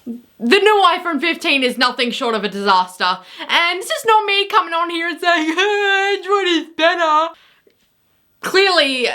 The new iPhone 15 is nothing short of a disaster. And this is not me coming on here and saying, Android is better. Clearly,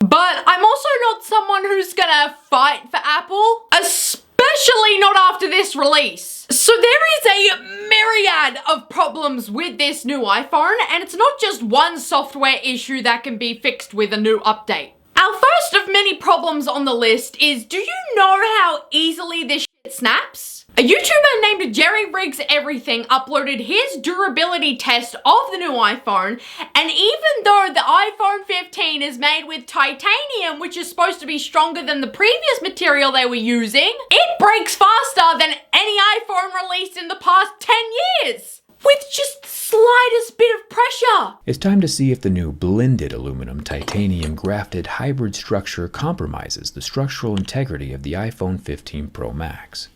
but I'm also not someone who's gonna fight for Apple, especially not after this release. So there is a myriad of problems with this new iPhone, and it's not just one software issue that can be fixed with a new update. Our first of many problems on the list is, do you know how easily this shit snaps? A YouTuber named Jerry Riggs Everything uploaded his durability test of the new iPhone, and even though the iPhone 15 is made with titanium, which is supposed to be stronger than the previous material they were using, it breaks faster than any iPhone released in the past 10 years, with just the slightest bit of pressure. It's time to see if the new blended aluminum titanium grafted hybrid structure compromises the structural integrity of the iPhone 15 Pro Max.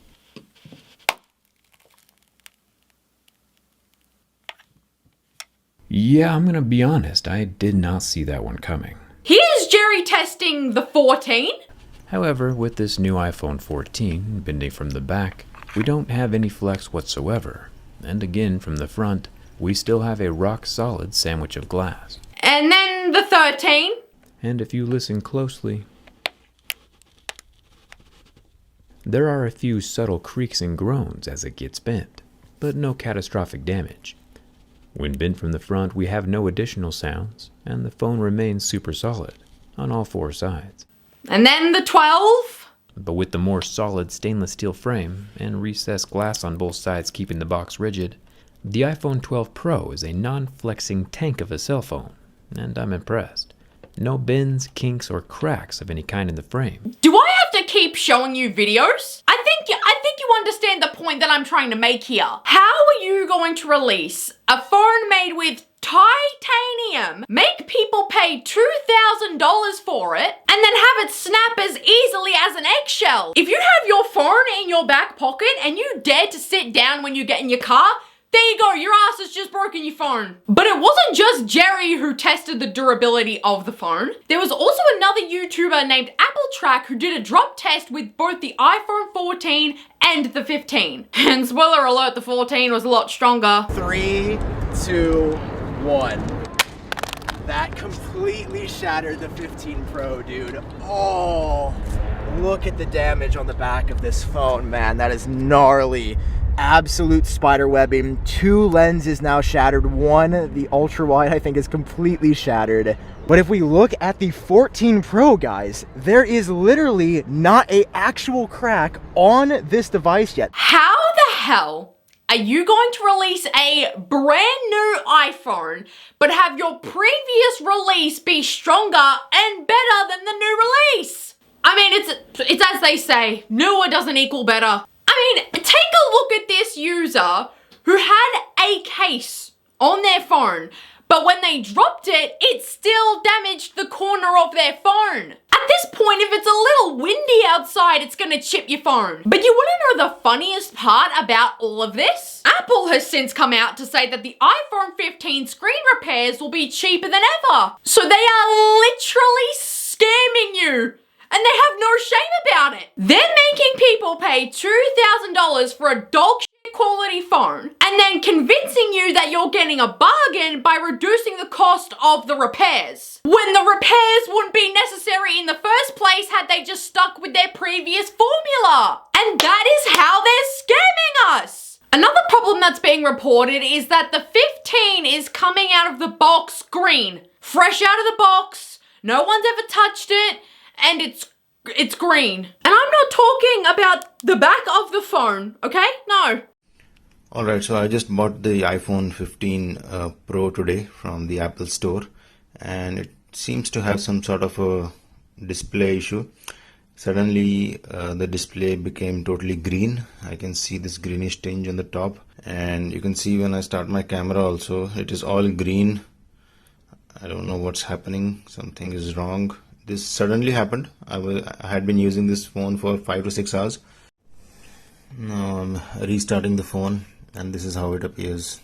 Yeah, I'm gonna be honest, I did not see that one coming. Here's Jerry testing the 14. However, with this new iPhone 14 bending from the back, we don't have any flex whatsoever. And again, from the front, we still have a rock-solid sandwich of glass. And then the 13. And if you listen closely, there are a few subtle creaks and groans as it gets bent, but no catastrophic damage. When bent from the front, we have no additional sounds, and the phone remains super solid on all four sides. And then the 12. But with the more solid stainless steel frame and recessed glass on both sides keeping the box rigid, the iPhone 12 Pro is a non-flexing tank of a cell phone, and I'm impressed. No bends, kinks, or cracks of any kind in the frame. Do I have to keep showing you videos? I think you understand the point that I'm trying to make here. How are you going to release a phone made with titanium, make people pay $2,000 for it, and then have it snap as easily as an eggshell? If you have your phone in your back pocket and you dare to sit down when you get in your car, there you go, your ass has just broken your phone. But it wasn't just Jerry who tested the durability of the phone. There was also another YouTuber named AppleTrack who did a drop test with both the iPhone 14 and the 15. And spoiler alert, the 14 was a lot stronger. 3, 2, 1. That completely shattered the 15 Pro, dude. Oh, look at the damage on the back of this phone, man. That is gnarly. Absolute spider webbing. 2 lenses now shattered. 1, the ultra wide, I think is completely shattered. But if we look at the 14 Pro, guys, there is literally not an actual crack on this device yet. How the hell are you going to release a brand new iPhone but have your previous release be stronger and better than the new release? I mean, it's as they say, newer doesn't equal better. I mean, take a look at this user who had a case on their phone, but when they dropped it, it still damaged the corner of their phone. At this point, if it's a little windy outside, it's gonna chip your phone. But you wanna know the funniest part about all of this? Apple has since come out to say that the iPhone 15 screen repairs will be cheaper than ever. So they are literally scamming you. And they have no shame about it. They're making people pay $2,000 for a dog shit quality phone and then convincing you that you're getting a bargain by reducing the cost of the repairs, when the repairs wouldn't be necessary in the first place had they just stuck with their previous formula. And that is how they're scamming us. Another problem that's being reported is that the 15 is coming out of the box green. Fresh out of the box, no one's ever touched it, and it's green. And I'm not talking about the back of the phone, okay? No. Alright, so I just bought the iPhone 15 Pro today from the Apple store, and it seems to have some sort of a display issue. Suddenly the display became totally green. I can see this greenish tinge on the top, and you can see when I start my camera also, it is all green. I don't know what's happening. Something is wrong. This suddenly happened. I had been using this phone for 5 to 6 hours. Now I'm restarting the phone, and this is how it appears.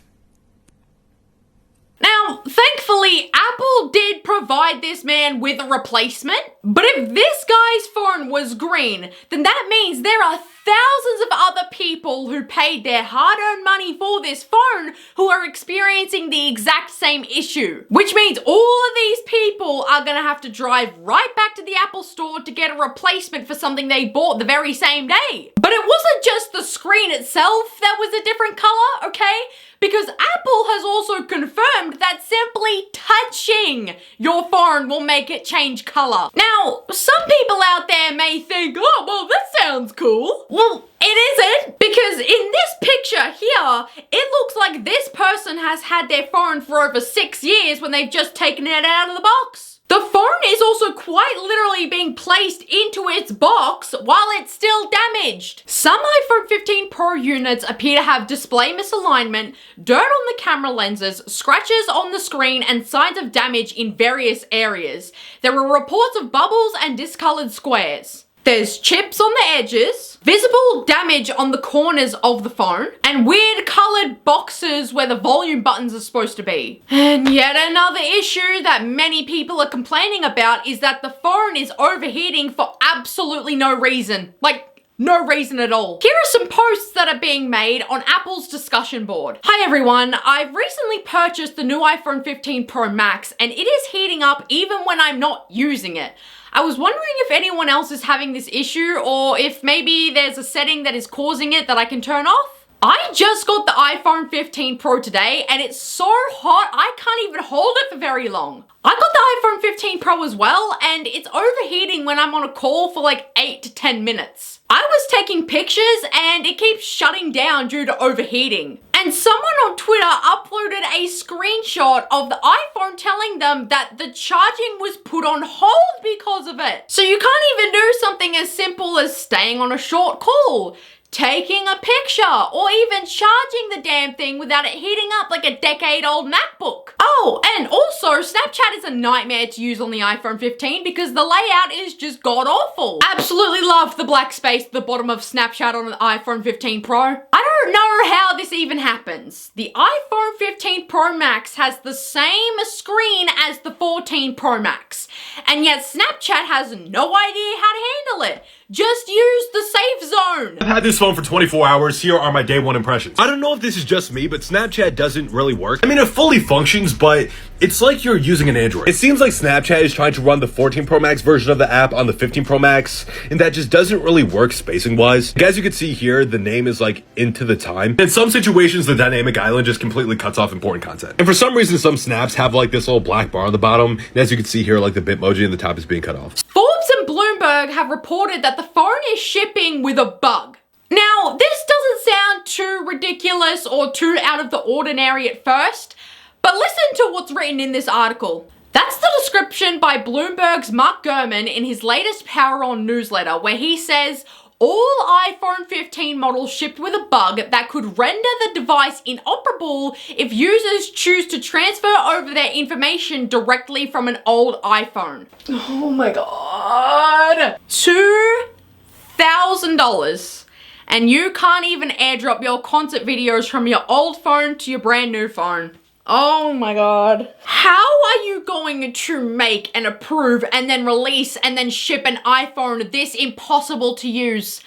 Now, thankfully, Apple did provide this man with a replacement. But if this guy's phone was green, then that means there are thousands of other people who paid their hard-earned money for this phone who are experiencing the exact same issue. Which means all of these people are gonna have to drive right back to the Apple store to get a replacement for something they bought the very same day. But it wasn't just the screen itself that was a different color, okay? Because Apple has also confirmed that simply touching your phone will make it change color. Now, some people out there may think, oh, well, that sounds cool. Well, it isn't, because in this picture here, it looks like this person has had their phone for over 6 years when they've just taken it out of the box. The phone is also quite literally being placed into its box while it's still damaged. Some iPhone 15 Pro units appear to have display misalignment, dirt on the camera lenses, scratches on the screen, and signs of damage in various areas. There are reports of bubbles and discolored squares. There's chips on the edges, visible damage on the corners of the phone, and weird colored boxes where the volume buttons are supposed to be. And yet another issue that many people are complaining about is that the phone is overheating for absolutely no reason. Like, no reason at all. Here are some posts that are being made on Apple's discussion board. Hi everyone, I've recently purchased the new iPhone 15 Pro Max and it is heating up even when I'm not using it. I was wondering if anyone else is having this issue or if maybe there's a setting that is causing it that I can turn off. I just got the iPhone 15 Pro today and it's so hot I can't even hold it for very long. I got the iPhone 15 Pro as well and it's overheating when I'm on a call for like 8 to 10 minutes. I was taking pictures and it keeps shutting down due to overheating. And someone on Twitter uploaded a screenshot of the iPhone telling them that the charging was put on hold because of it. So you can't even do something as simple as staying on a short call, taking a picture, or even charging the damn thing without it heating up like a decade-old MacBook. Oh, and also Snapchat is a nightmare to use on the iPhone 15 because the layout is just god-awful. Absolutely love the black space at the bottom of Snapchat on an iPhone 15 Pro. I don't know how this even happens. The iPhone 15 Pro Max has the same screen as the 14 Pro Max, and yet Snapchat has no idea how to handle it. Just use the safe zone. I've had this phone for 24 hours. Here are my day one impressions. I don't know if this is just me, but Snapchat doesn't really work. I mean, it fully functions, but it's like you're using an Android. It seems like Snapchat is trying to run the 14 Pro Max version of the app on the 15 Pro Max, and that just doesn't really work spacing-wise. As you can see here, the name is like into the time. In some situations, the dynamic island just completely cuts off important content. And for some reason, some snaps have like this little black bar on the bottom, and as you can see here, like the Bitmoji in the top is being cut off. Forbes and Bloomberg have reported that the phone is shipping with a bug. Now, this doesn't sound too ridiculous or too out of the ordinary at first, but listen to what's written in this article. That's the description by Bloomberg's Mark Gurman in his latest Power On newsletter, where he says, all iPhone 15 models shipped with a bug that could render the device inoperable if users choose to transfer over their information directly from an old iPhone. Oh my god. $2,000. And you can't even airdrop your concert videos from your old phone to your brand new phone. Oh my god. How are you going to make and approve and then release and then ship an iPhone this impossible to use?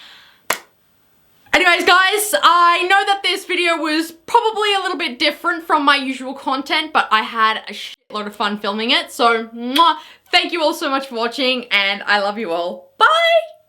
Anyways guys, I know that this video was probably a little bit different from my usual content, but I had a shitload of fun filming it. So, thank you all so much for watching and I love you all. Bye!